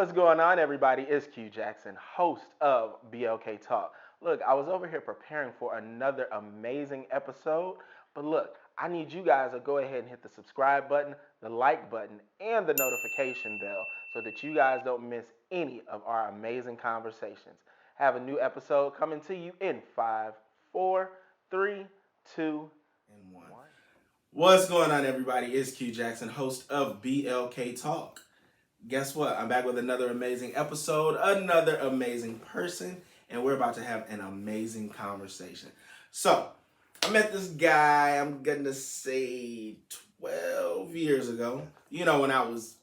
What's going on, everybody? It's Q Jackson, host of BLK Talk. Look, I was over here preparing for another amazing episode, but look, I need you guys to go ahead and hit the subscribe button, the like button, and the notification bell so that you guys don't miss any of our amazing conversations. Have a new episode coming to you in 5, 4, 3, 2, and one. 1. What's going on, everybody? It's Q Jackson, host of BLK Talk. Guess what? I'm back with another amazing episode, another amazing person, and we're about to have an amazing conversation. So, I met this guy, I'm going to say 12 years ago. You know, when I was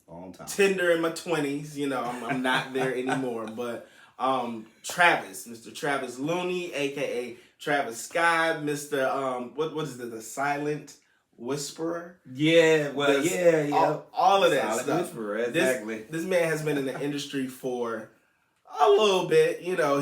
tender in my 20s. You know, I'm not there anymore. But Mr. Travis Looney, a.k.a. Travis Sky, Mr. What is it, the Silent Whisperer? Yeah, well, yeah. All of that Silent stuff. Whisperer, exactly. This man has been in the industry for a little bit. You know,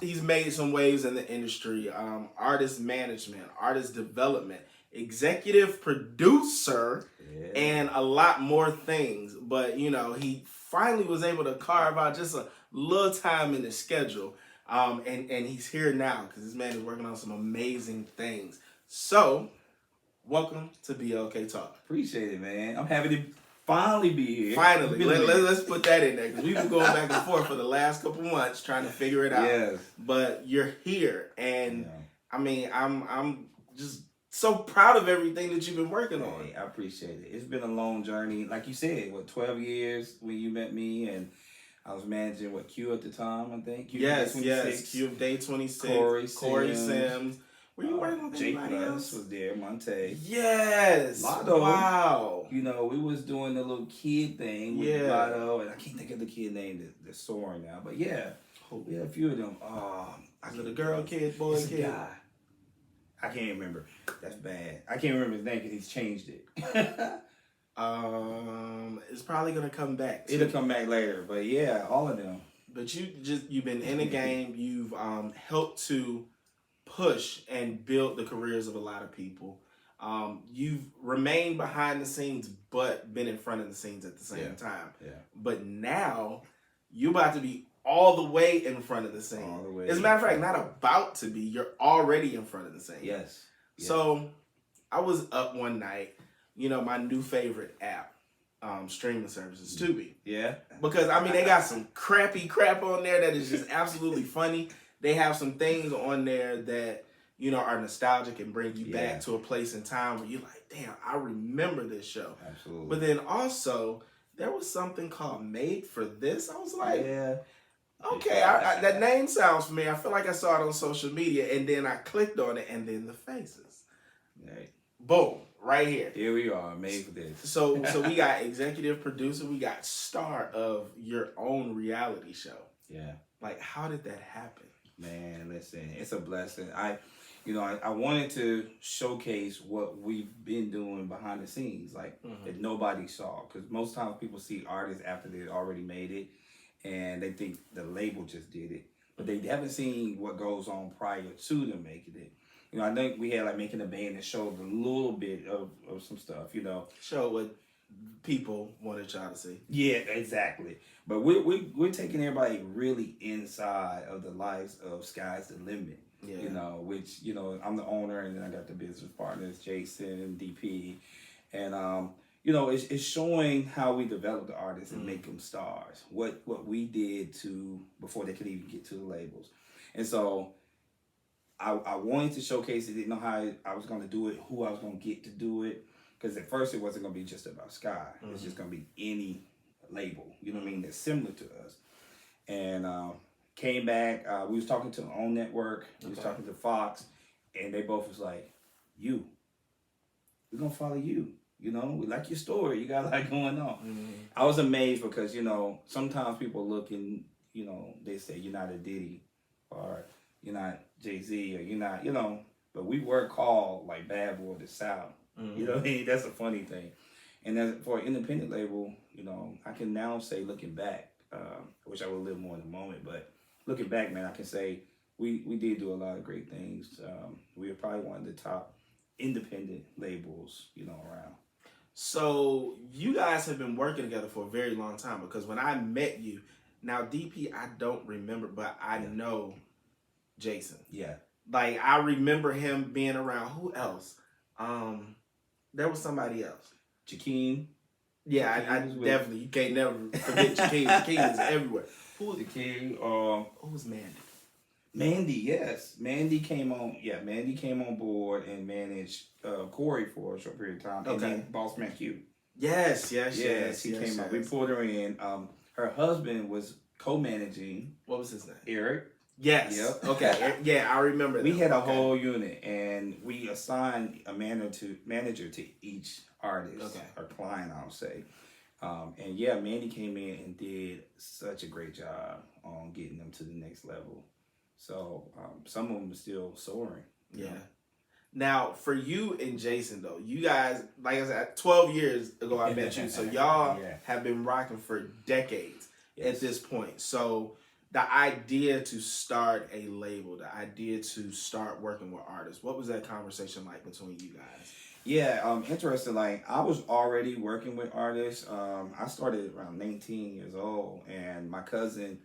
he's made some waves in the industry. Artist management, artist development, executive producer, and a lot more things. But, you know, he finally was able to carve out just a little time in his schedule. And he's here now because this man is working on some amazing things. So, welcome to BLK Talk. Appreciate it, man. I'm happy to finally be here. Finally. Let's put that in there because we've been going back and forth for the last couple months trying to figure it out. Yes. But you're here. And, I mean, I'm just so proud of everything that you've been working on. I appreciate it. It's been a long journey. Like you said, 12 years when you met me, and I was managing, Q at the time, I think? Yes. Q of Day 26. Corey Sims. Were you working with anybody else? Was there, Monte. Yes. Lotto. Wow. You know, we was doing the little kid thing with Lotto, and I can't think of the kid name that's soaring now, but yeah. We had a few of them. Was it a girl kid, boy it's kid? A guy. I can't remember. That's bad. I can't remember his name because he's changed it. It's probably gonna come back. It'll come back later, but yeah, all of them. But you've been in the game. You've helped to push and build the careers of a lot of people. You've remained behind the scenes, but been in front of the scenes at the same time. Yeah. But now you're about to be all the way in front of the scene. All the way. As a matter of fact, not about to be. You're already in front of the scene. Yes. So I was up one night. You know, my new favorite app, streaming services, Tubi. Yeah. Because, I mean, they got some crappy crap on there that is just absolutely funny. They have some things on there that, you know, are nostalgic and bring you back to a place in time where you're like, damn, I remember this show. Absolutely. But then also, there was something called Made for This. I was like, okay, that name sounds familiar. I feel like I saw it on social media. And then I clicked on it, and then the faces. Right. Boom. Right here. Here we are, Made for This. So we got executive producer, we got star of your own reality show. Yeah. Like, how did that happen? Man, listen, it's a blessing. I wanted to showcase what we've been doing behind the scenes, like that nobody saw. Because most times people see artists after they already made it, and they think the label just did it, but they haven't seen what goes on prior to them making it. You know, I think we had like Making a Band that showed a little bit of some stuff, you know. Show what people wanted y'all to see. Yeah, exactly. But we're taking everybody really inside of the lives of Sky's the Limit. Yeah. You know, which, you know, I'm the owner, and then I got the business partners, Jason and DP. And, you know, it's showing how we develop the artists and make them stars. What we did before they could even get to the labels. And so I wanted to showcase it, didn't know how I was going to do it, who I was going to get to do it. Because at first it wasn't going to be just about Sky. It's just going to be any label, you know what I mean, that's similar to us. And came back, we was talking to our own network, we was talking to Fox, and they both was like, we're going to follow you. You know, we like your story. You got a lot going on. I was amazed because, you know, sometimes people look and, you know, they say you're not a Diddy or you're not Jay-Z or you're not, you know, but we were called like Bad Boy of the South. You know what I mean? That's a funny thing. And as for an independent label, you know, I can now say, looking back, I wish I would live more in the moment, but looking back, man, I can say we did do a lot of great things. We were probably one of the top independent labels, you know, around. So you guys have been working together for a very long time, because when I met you, now DP, I don't remember, but I know Jason. Yeah. Like, I remember him being around. Who else? There was somebody else. Jakeem. Yeah, I definitely. You can't never forget Jakeem. Jakeem is everywhere. Who was Jakeem? Who was Mandy? Mandy, yes. Mandy came on. Yeah, Mandy came on board and managed Corey for a short period of time. And then Boss Man Q. Yes. He came out. We pulled her in. Her husband was co-managing. What was his name? Eric. Yes. Yep. Okay. Yeah, I remember that. We had a whole unit, and we assigned a manager to each artist or client, I'll say. And yeah, Mandy came in and did such a great job on getting them to the next level. So some of them are still soaring. Yeah. Now, for you and Jason, though, you guys, like I said, 12 years ago I met you, so y'all have been rocking for decades at this point. So the idea to start a label, the idea to start working with artists, what was that conversation like between you guys? Yeah, interesting. Like, I was already working with artists. I started around 19 years old, and my cousin,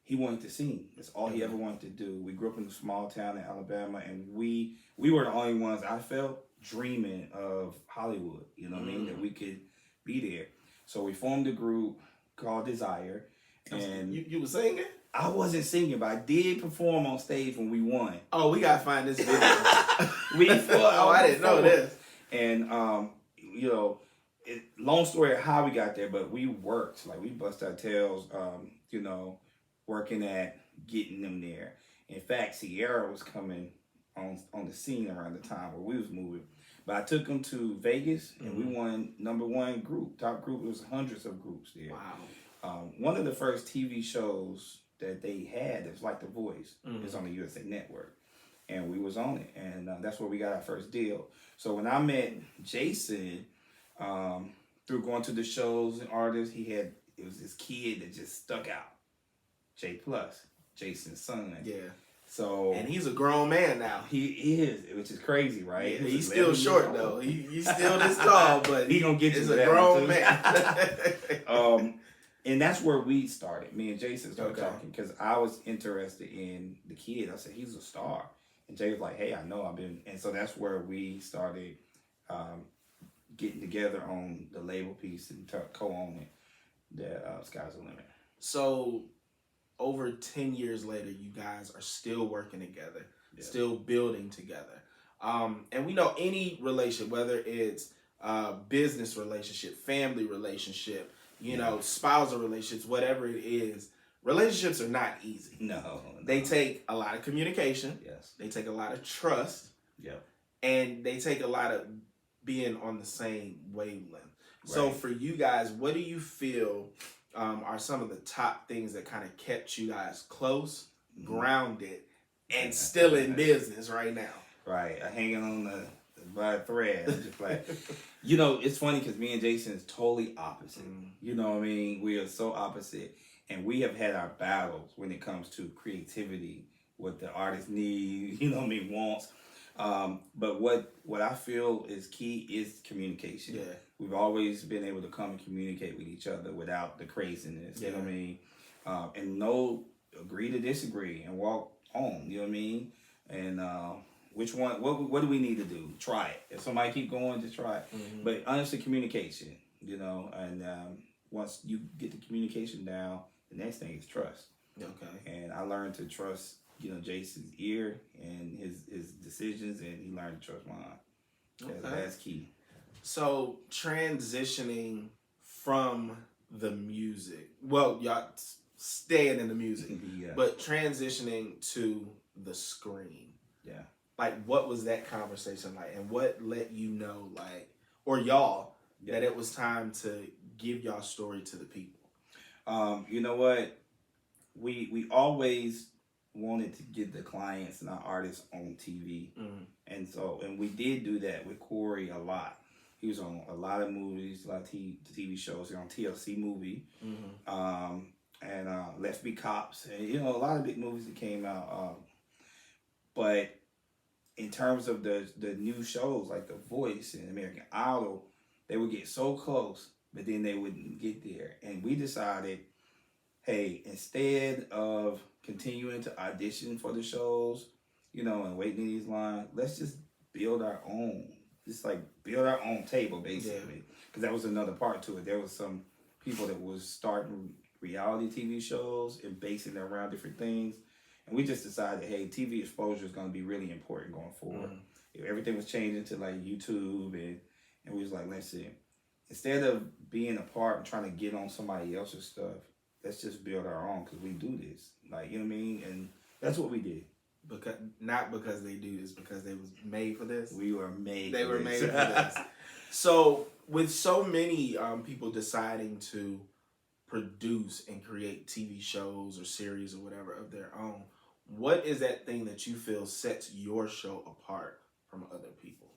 he wanted to sing. That's all he ever wanted to do. We grew up in a small town in Alabama, and we were the only ones, I felt, dreaming of Hollywood. You know what I mean? That we could be there. So we formed a group called Desire. And you were singing? I wasn't singing, but I did perform on stage when we won. Oh, we gotta find this video. I didn't know this. And you know, long story how we got there, but we worked, like we bust our tails, you know, working at getting them there. In fact, Sierra was coming on the scene around the time where we was moving. But I took them to Vegas, and we won #1 group, top group. It was hundreds of groups there. Wow. One of the first TV shows that they had, it was like The Voice. It's on the USA Network. And we was on it. And that's where we got our first deal. So when I met Jason, through going to the shows and artists, it was this kid that just stuck out. J+, Jason's son. Yeah. So, and he's a grown man now. He is, which is crazy, right? Yeah, he's still short though. He's still this tall, but he gonna get you. He's a grown man. And that's where we started. Me and Jason started talking because I was interested in the kid. I said, he's a star. And Jay was like, hey, I know I've been. And so that's where we started getting together on the label piece and co-owning the Sky's the Limit. So over 10 years later, you guys are still working together, still building together. And we know any relationship, whether it's business relationship, family relationship, you know, spousal relationships, whatever it is, relationships are not easy. No. They take a lot of communication. Yes. They take a lot of trust. Yep. And they take a lot of being on the same wavelength. Right. So for you guys, what do you feel are some of the top things that kind of kept you guys close, grounded, and still in business right now? Right. Hanging on by a thread. I'm just like, you know, it's funny because me and Jason is totally opposite. You know what I mean? We are so opposite. And we have had our battles when it comes to creativity, what the artist needs, you know what I mean, wants. But what I feel is key is communication. Yeah. We've always been able to come and communicate with each other without the craziness, you know what I mean? And agree to disagree and walk on, you know what I mean? And which one, what do we need to do? Try it. If somebody keep going, just try it. But honestly, communication, you know, and once you get the communication down, the next thing is trust. Okay. And I learned to trust, you know, Jason's ear and his decisions, and he learned to trust mine. Okay. That's key. So transitioning from the music, well, y'all staying in the music, but transitioning to the screen. Yeah. Like, what was that conversation like, and what let you know, like, or y'all, that it was time to give y'all story to the people? You know what? We always wanted to get the clients and our artists on TV. And we did do that with Corey a lot. He was on a lot of movies, a lot of TV shows. He was on TLC movie, and Let's Be Cops, and you know, a lot of big movies that came out. But in terms of the new shows like The Voice and American Idol, they would get so close, but then they wouldn't get there. And we decided, hey, instead of continuing to audition for the shows, and waiting in these lines, let's just build our own. Just like build our own table, basically. Because that was another part to it. There was some people that was starting reality TV shows and basing it around different things. And we just decided, hey, TV exposure is going to be really important going forward. Everything was changing to like YouTube, and we was like, listen, instead of being a part and trying to get on somebody else's stuff, let's just build our own because we do this. Like, you know what I mean? And that's what we did. Not because they do this, because they was made for this. We were made. They were made for this. So with so many people deciding to produce and create TV shows or series or whatever of their own, what is that thing that you feel sets your show apart from other people?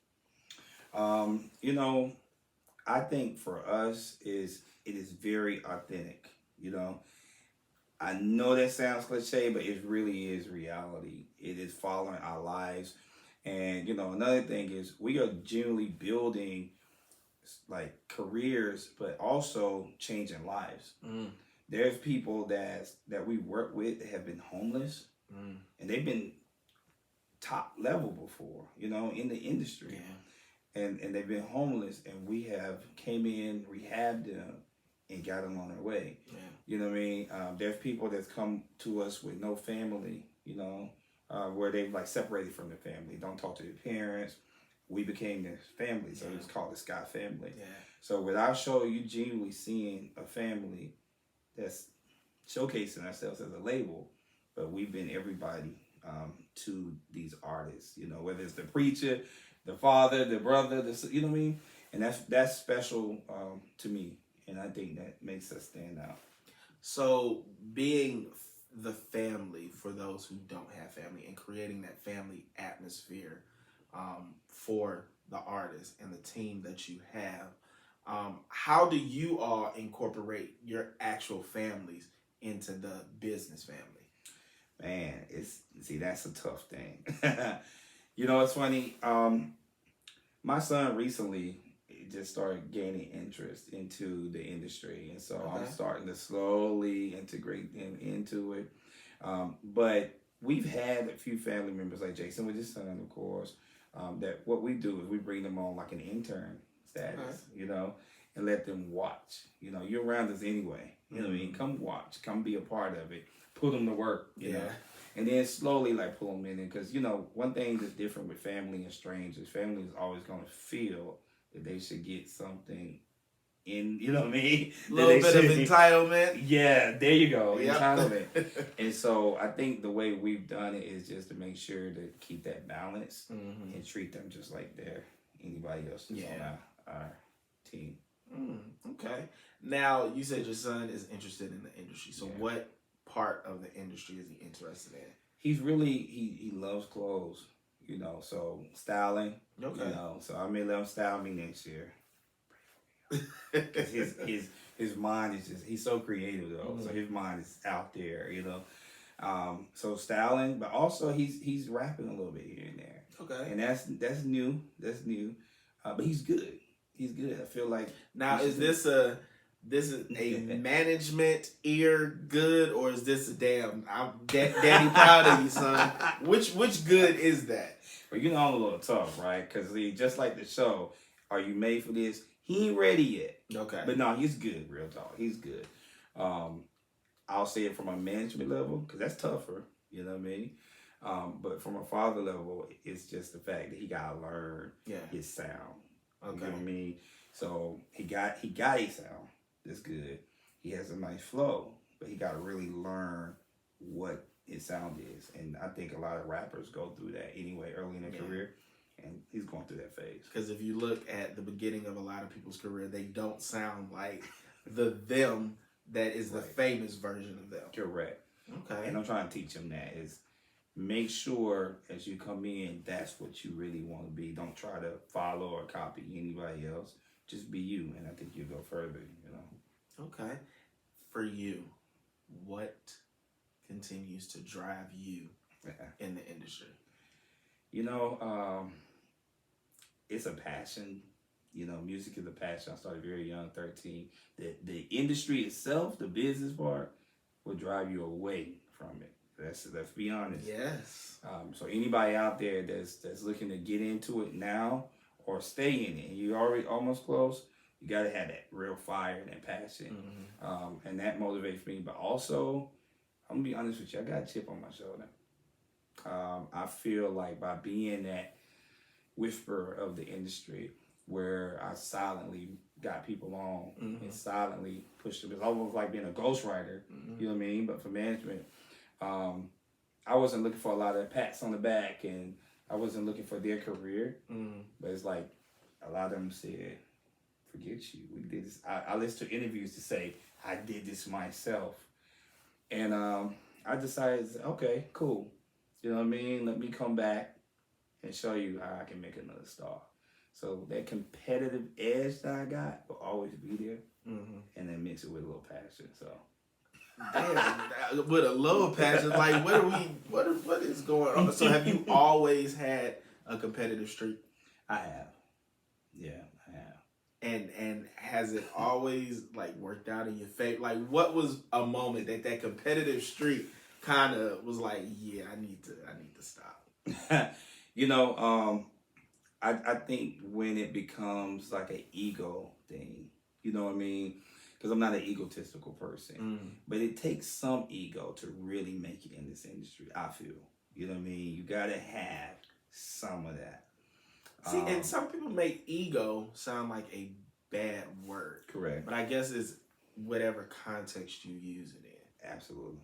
I think for us it is very authentic. I know that sounds cliche, but it really is reality. It is following our lives. And, another thing is we are genuinely building like careers, but also changing lives. There's people that we work with that have been homeless, and they've been top level before, in the industry. And they've been homeless, and we have came in, rehabbed them, and got them on their way. You know what I mean? There's people that's come to us with no family, where they've like separated from their family, don't talk to their parents. We became their family, so it's called the Sky Family. So with our show, you genuinely seeing a family that's showcasing ourselves as a label, but we've been everybody to these artists, whether it's the preacher, the father, the brother, you know what I mean? And that's special to me, and I think that makes us stand out. So being the family for those who don't have family and creating that family atmosphere for the artist and the team that you have, how do you all incorporate your actual families into the business family? Man, that's a tough thing. It's funny. My son recently just started gaining interest into the industry, and so I'm starting to slowly integrate them into it. But we've had a few family members like Jason with his son, of course, that what we do is we bring them on like an intern status, and let them watch. You're around us anyway. You know what I mean? Come watch, come be a part of it, put them to work, you know. And then slowly like pull them in, because one thing that's different with family and strangers, family is always going to feel that they should get something in, you know what I mean? A little bit of entitlement. Yeah, there you go, entitlement. And so I think the way we've done it is just to make sure to keep that balance and treat them just like they're anybody else on our team. Okay. Now, you said your son is interested in the industry. So what part of the industry is he interested in? He's really, he loves clothes, so styling. Okay. So I may let him style me next year. his mind is he's so creative though. So his mind is out there, so styling, but also he's rapping a little bit here and there. Okay. And that's new. But he's good. I feel like now is this a management ear good, or is this a damn I'm daddy proud of you, son? Which good is that? Well, I'm a little tough, right? Because just like the show, are you made for this? He ain't ready yet. Okay. But no, he's good, real talk. He's good. I'll say it from a management level, because that's tougher, you know what I mean? But from a father level, it's just the fact that he got to learn his sound. Okay. You know what I mean? So he got a sound. That's good. He has a nice flow, but he got to really learn what his sound is. And I think a lot of rappers go through that anyway early in their career, and he's going through that phase. Because if you look at the beginning of a lot of people's career, they don't sound like them that is the famous version of them. Correct. Okay. And I'm trying to teach him that is make sure as you come in, that's what you really want to be. Don't try to follow or copy anybody else. Just be you, and I think you'll go further, Okay. For you, what continues to drive you in the industry? It's a passion, You know, music is a passion. I started very young, 13. The industry itself, the business part, will drive you away from it. Let's be honest. Yes. So anybody out there that's looking to get into it now or stay in it, and you already almost close, you got to have that real fire and that passion, and that motivates me. But also, I'm gonna be honest with you, I got a chip on my shoulder. I feel like by being that whisperer of the industry, where I silently got people on and silently pushed them. It's almost like being a ghostwriter, you know what I mean? But for management, I wasn't looking for a lot of pats on the back, and I wasn't looking for their career. But it's like a lot of them said, forget you. We did this. I listened to interviews to say, I did this myself. And I decided, okay, cool. You know what I mean? Let me come back and show you how I can make another star. So that competitive edge that I got will always be there, and then mix it with a little passion. So, damn, with a little passion, like what is going on? So, have you always had a competitive streak? I have, yeah, I have. And has it always like worked out in your favor? Like, what was a moment that competitive streak kind of was like, yeah, I need to stop? You know, I think when it becomes like an ego thing, you know what I mean? Because I'm not an egotistical person, but it takes some ego to really make it in this industry, I feel. You know what I mean? You got to have some of that. See, and some people make ego sound like a bad word. Correct. But I guess it's whatever context you use it in. Absolutely.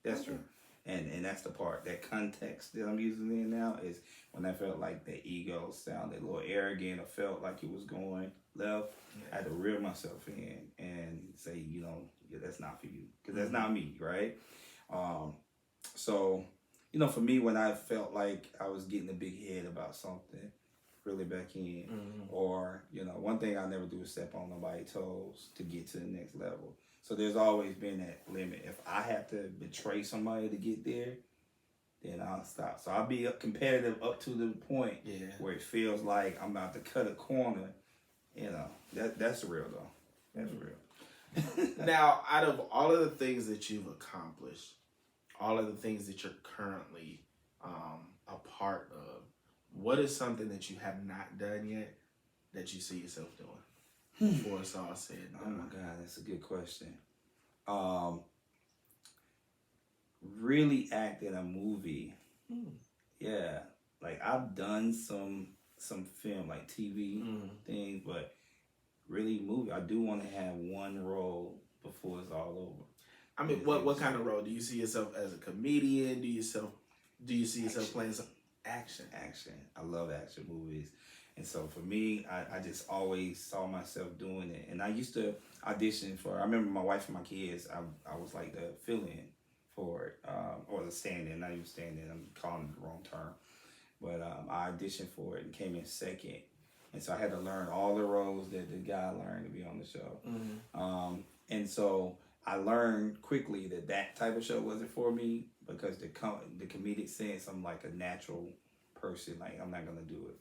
That's true. And that's the part. That context that I'm using in now is when I felt like the ego sounded a little arrogant or felt like it was going left, I had to reel myself in and say, you know, yeah, that's not for you. Because that's not me, right? So, you know, for me, when I felt like I was getting a big head about something, really back in, or, you know, one thing I never do is step on nobody's toes to get to the next level. So there's always been that limit. If I have to betray somebody to get there, then I'll stop. So I'll be competitive up to the point where it feels like I'm about to cut a corner. You know, that's real though. That's real. Now, out of all of the things that you've accomplished, all of the things that you're currently a part of, what is something that you have not done yet that you see yourself doing? Before it's all said and done. Oh my God, that's a good question. Really act in a movie. Yeah, like I've done some film, like TV things, but really movie. I do want to have one role before it's all over. I mean, what kind of role? Do you see yourself as a comedian? Do you see yourself playing some action? Action. I love action movies. And so for me, I just always saw myself doing it. And I used to audition for, I remember my wife and my kids, I was like the fill-in for it, or the stand-in, not even stand-in, I'm calling it the wrong term. But I auditioned for it and came in second. And so I had to learn all the roles that the guy learned to be on the show. And so I learned quickly that type of show wasn't for me because the comedic sense, I'm like a natural person. Like, I'm not gonna do it.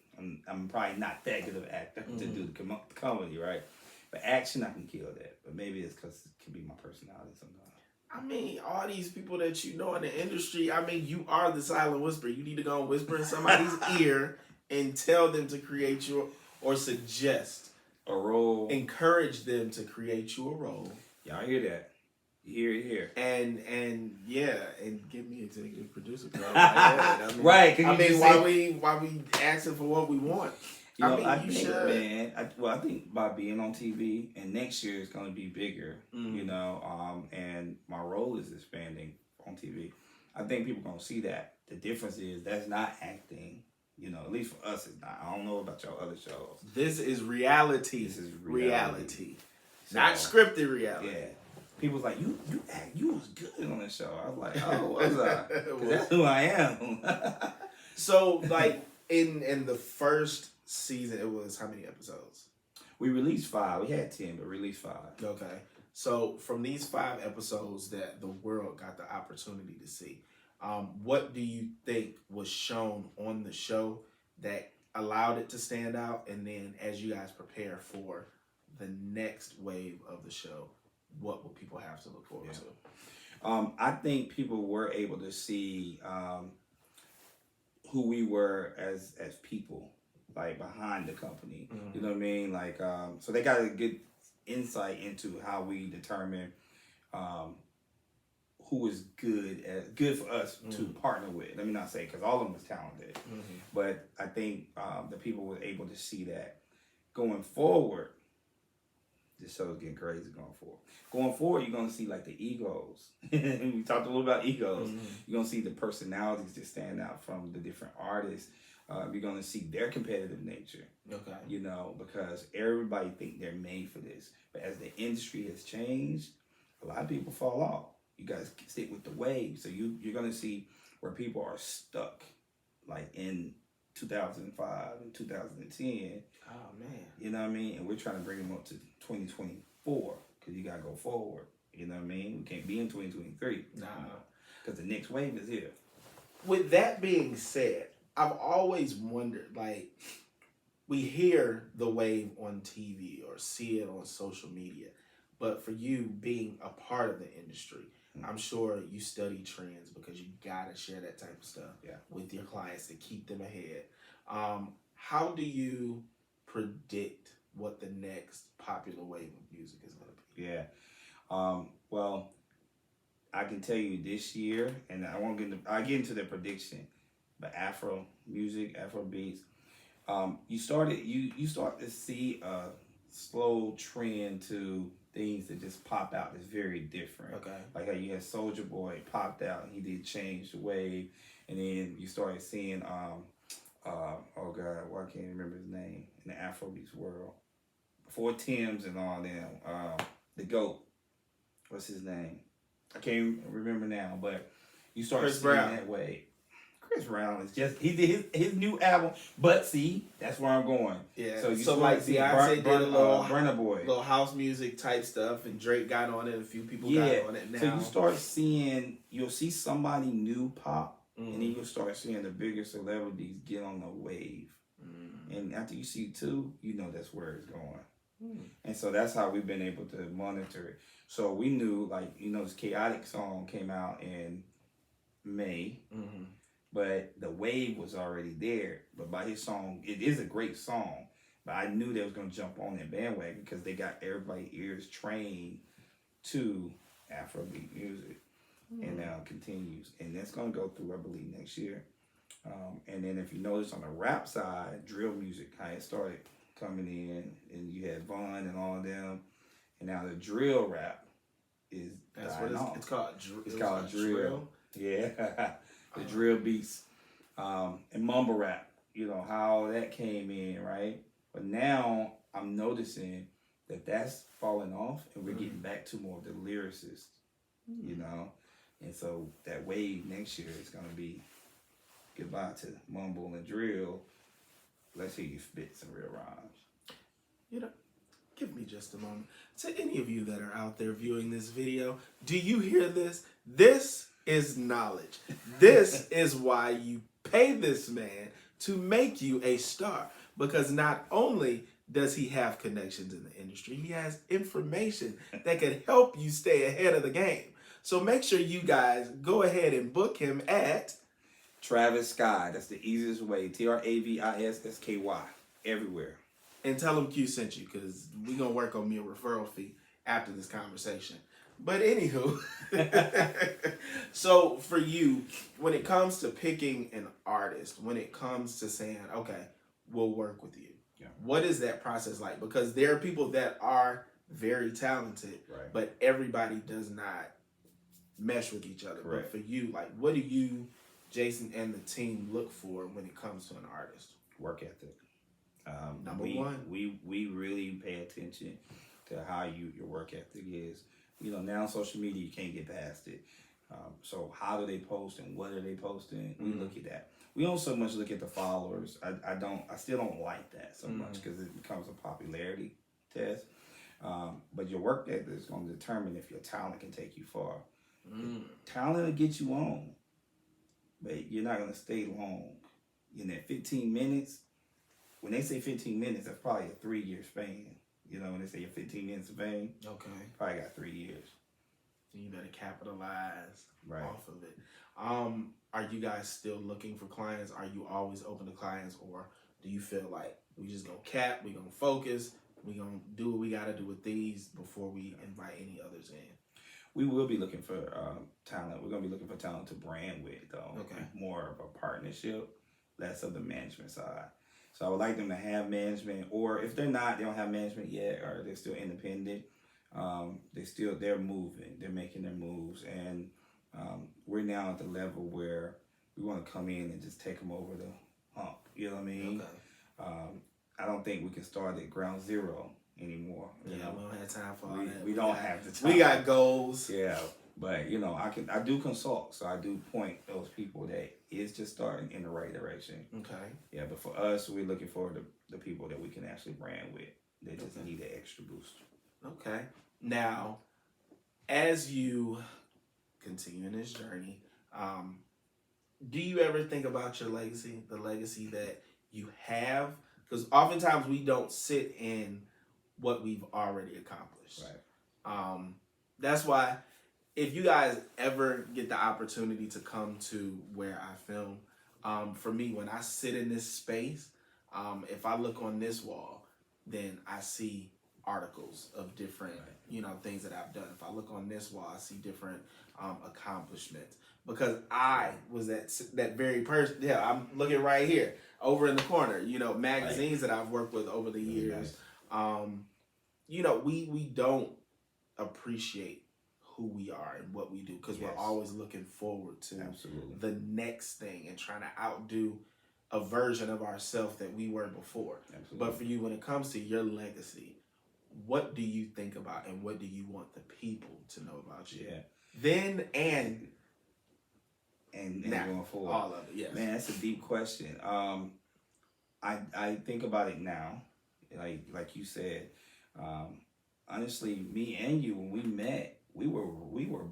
I'm probably not that good of an actor to do the comedy, right? But action, I can kill that. But maybe it's because it can be my personality sometimes. I mean, all these people that you know in the industry, I mean, you are the silent whisperer. You need to go and whisper in somebody's ear and tell them to create you or suggest a role. Encourage them to create you a role. Y'all hear that? You hear it here. And yeah, and give me executive producer. I mean, right. I mean, why we asking for what we want? You know, I think, man, I think by being on TV, and next year is going to be bigger, you know, and my role is expanding on TV. I think people are going to see that. The difference is that's not acting, you know, at least for us, it's not. I don't know about your other shows. This is reality. This is reality. Not scripted reality. Yeah. People's like, you was good on this show. I was like, oh, was I? 'Cause that's who I am. So, like, in the first season, it was how many episodes? We released 5. We had 10, but released 5. Okay. So, from these 5 episodes that the world got the opportunity to see, what do you think was shown on the show that allowed it to stand out? And then as you guys prepare for the next wave of the show, what will people have to look forward to? I think people were able to see who we were as people, like behind the company. Mm-hmm. You know what I mean? Like, so they got a good insight into how we determine who is good for us to partner with. Let me not say, because all of them was talented, but I think the people were able to see that going forward. This show is getting crazy going forward. Going forward, you're gonna see like the egos. We talked a little about egos. You're gonna see the personalities that stand out from the different artists. You're gonna see their competitive nature. Okay. You know, because everybody think they're made for this, but as the industry has changed, a lot of people fall off. You guys stick with the wave, so you're gonna see where people are stuck, like in 2005 and 2010. Oh man. You know what I mean? And we're trying to bring them up to 2024 because you gotta go forward. You know what I mean? We can't be in 2023. Nah. Because the next wave is here. With that being said, I've always wondered, like, we hear the wave on TV or see it on social media, but for you being a part of the industry, I'm sure you study trends because you gotta share that type of stuff with your clients to keep them ahead. How do you predict what the next popular wave of music is going to be? Yeah. Well, I can tell you this year, and I get into the prediction, but Afro music, Afro beats, you start to see a slow trend to things that just pop out that's very different. Okay. Like how you had Soulja Boy popped out and he did change the wave, and then you started seeing oh God, well, I can't remember his name in the Afrobeats world. Before Tim's and all them, the GOAT. What's his name? I can't remember now, but you start Chris seeing Brown. that way. Chris Brown is just, he did his new album, but see, that's where I'm going. Yeah. So like Beyonce did a little Burna Boy, little house music type stuff, and Drake got on it. A few people got on it now. So you start seeing, you'll see somebody new pop, and then you'll start seeing the bigger celebrities get on the wave. And after you see two, you know that's where it's going. And so that's how we've been able to monitor it. So we knew, like, you know, this Chaotic song came out in May. But the wave was already there. But by his song, it is a great song. But I knew they was going to jump on that bandwagon because they got everybody's ears trained to Afrobeat music. And now it continues. And that's going to go through, I believe, next year. And then if you notice on the rap side, drill music, how it started coming in. And you had Vaughn and all of them. And now the drill rap is that's what it's called. It's called drill. Yeah. The drill beats, and mumble rap, you know, how that came in, right? But now I'm noticing that that's falling off and we're getting back to more of the lyricists, you know? And so that wave next year is going to be goodbye to mumble and drill. Let's hear you spit some real rhymes. You know, give me just a moment. To any of you that are out there viewing this video, do you hear this? This is knowledge. This is why you pay this man to make you a star, because not only does he have connections in the industry, he has information that can help you stay ahead of the game. So make sure you guys go ahead and book him at Travis Sky. That's the easiest way. TravissSky everywhere. And tell him Q sent you, because we're going to work on me a referral fee after this conversation. But anywho, so for you, when it comes to picking an artist, when it comes to saying, okay, we'll work with you, what is that process like? Because there are people that are very talented, but everybody does not mesh with each other. Correct. But for you, like, what do you, Jason, and the team look for when it comes to an artist? Work ethic. Number one. We really pay attention to how your work ethic is. You know, now on social media, you can't get past it. So how do they post and what are they posting? We look at that. We don't so much look at the followers. I still don't like that so much because it becomes a popularity test. But your work ethic is going to determine if your talent can take you far. Talent will get you on, but you're not going to stay long. In that 15 minutes, when they say 15 minutes, that's probably a 3-year span. You know, when they say 15 minutes of fame, okay, probably got 3 years. you better capitalize Right. off of it. Are you guys still looking for clients? Are you always open to clients, or do you feel like we just gonna cap, we gonna focus, we gonna do what we gotta do with these before we invite any others in? We will be looking for talent. We're gonna be looking for talent to brand with, though. Okay. More of a partnership, less of the management side. So I would like them to have management, or if they're not, they don't have management yet, or they're still independent. They're moving, they're making their moves, and we're now at the level where we want to come in and just take them over the hump. You know what I mean? Okay. I don't think we can start at ground zero anymore. Yeah, You know? we don't have time for all that. We don't have the time. We got goals. Yeah, but you know, I do consult, so I do point those people that is just starting in the right direction. Okay. Yeah, but for us, we're looking for the people that we can actually brand with. They just need an extra boost. Okay. Now, as you continue in this journey, do you ever think about your legacy, the legacy that you have? Because oftentimes we don't sit in what we've already accomplished. Right. That's why if you guys ever get the opportunity to come to where I film, for me, when I sit in this space, if I look on this wall, then I see articles of different, things that I've done. If I look on this wall, I see different accomplishments, because I was that very person. Yeah, I'm looking right here over in the corner, magazines that I've worked with over the years. We don't appreciate who we are and what we do, because we're always looking forward to the next thing and trying to outdo a version of ourselves that we were before. Absolutely. But for you, when it comes to your legacy, what do you think about, and what do you want the people to know about you? Yeah. Then and now, going forward. All of it, yes. Man, that's a deep question. I think about it now, like you said. Honestly, me and you, when we met, we were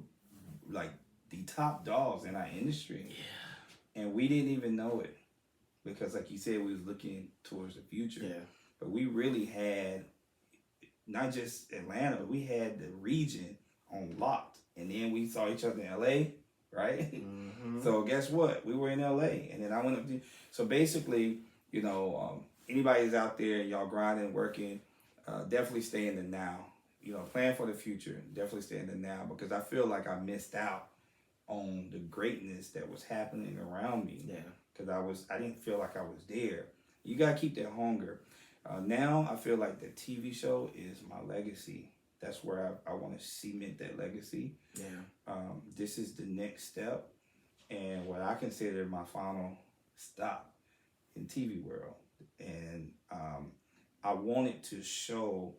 like the top dogs in our industry. Yeah. And we didn't even know it, because like you said, we was looking towards the future. Yeah. But we really had not just Atlanta, but we had the region on locked. And then we saw each other in LA, right? Mm-hmm. So guess what? We were in LA, and then I went up to. So basically, anybody's out there, y'all grinding, working, definitely stay in the now. Plan for the future. Definitely stay in the now, because I feel like I missed out on the greatness that was happening around me. Yeah. Because I didn't feel like I was there. You gotta keep that hunger. Now I feel like the TV show is my legacy. That's where I want to cement that legacy. Yeah. This is the next step, and what I consider my final stop in TV world. And I wanted to show.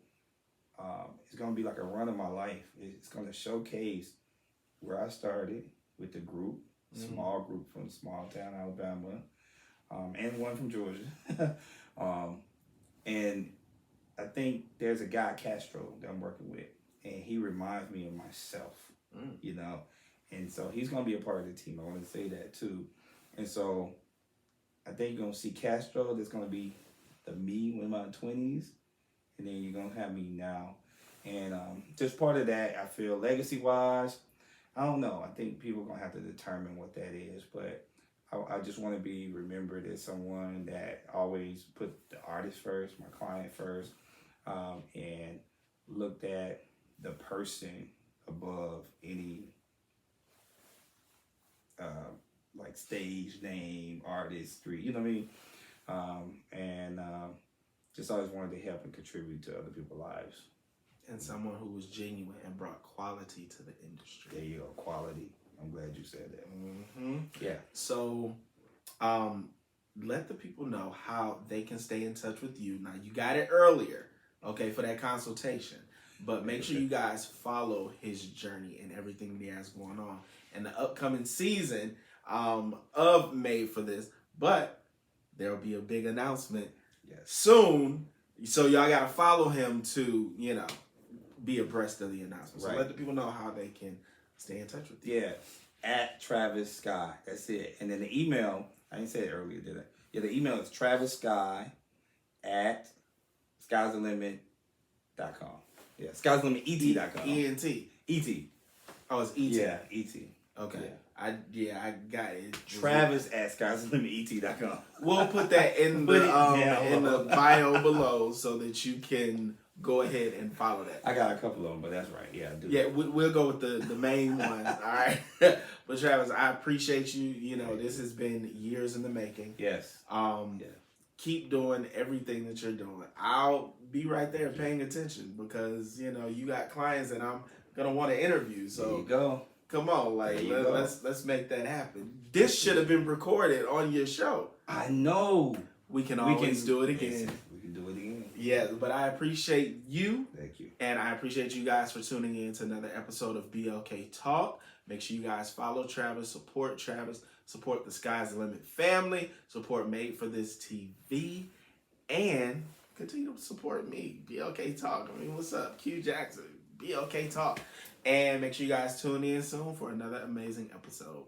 It's gonna be like a run of my life. It's gonna showcase where I started with the group, small group from small town Alabama, and one from Georgia. And I think there's a guy, Castro, that I'm working with, and he reminds me of myself, and so he's going to be a part of the team. I want to say that too. And so I think you're going to see Castro. There's going to be the me when I'm in my 20s, and then you're going to have me now. And just part of that, I feel legacy-wise, I don't know. I think people are going to have to determine what that is, but I just want to be remembered as someone that always put the artist first, my client first, and looked at the person above any like stage name, artistry, you know what I mean? And just always wanted to help and contribute to other people's lives. And someone who was genuine and brought quality to the industry. There you go, quality. I'm glad you said that. Mm-hmm. Yeah. So, let the people know how they can stay in touch with you. Now, you got it earlier, okay, for that consultation. But make sure you guys follow his journey and everything that he has going on. And the upcoming season of Made for This. But there will be a big announcement soon. So y'all got to follow him to, be abreast of the announcement. So let the people know how they can stay in touch with you. Yeah, at Travis Sky. That's it. And then the email, I didn't say it earlier, did I? Yeah, the email is Travis Sky at sky'sthelimit.com. Yeah, sky'sthelimet.com. E-N-T. E.T. Oh, it's E-T. Yeah, E.T. Okay. Yeah. I got it. Travis at sky'sthelimet.com. We'll put that in the bio below so that you can go ahead and follow that. I got a couple of them, but that's right. Yeah, I do. Yeah, we'll go with the main ones. All right. But Travis, I appreciate you. You know, this has been years in the making. Yes. Keep doing everything that you're doing. I'll be right there paying attention because, you know, you got clients that I'm gonna want to interview. So there you go. Come on, like let's make that happen. This should have been recorded on your show. I know. We can always do it again. We can do it again. Yeah, but I appreciate you. Thank you. And I appreciate you guys for tuning in to another episode of BLK Talk. Make sure you guys follow Travis, support the Sky's the Limit family, support Made for This TV, and continue to support me, BLK Talk. I mean, what's up? Q Jackson, BLK Talk. And make sure you guys tune in soon for another amazing episode.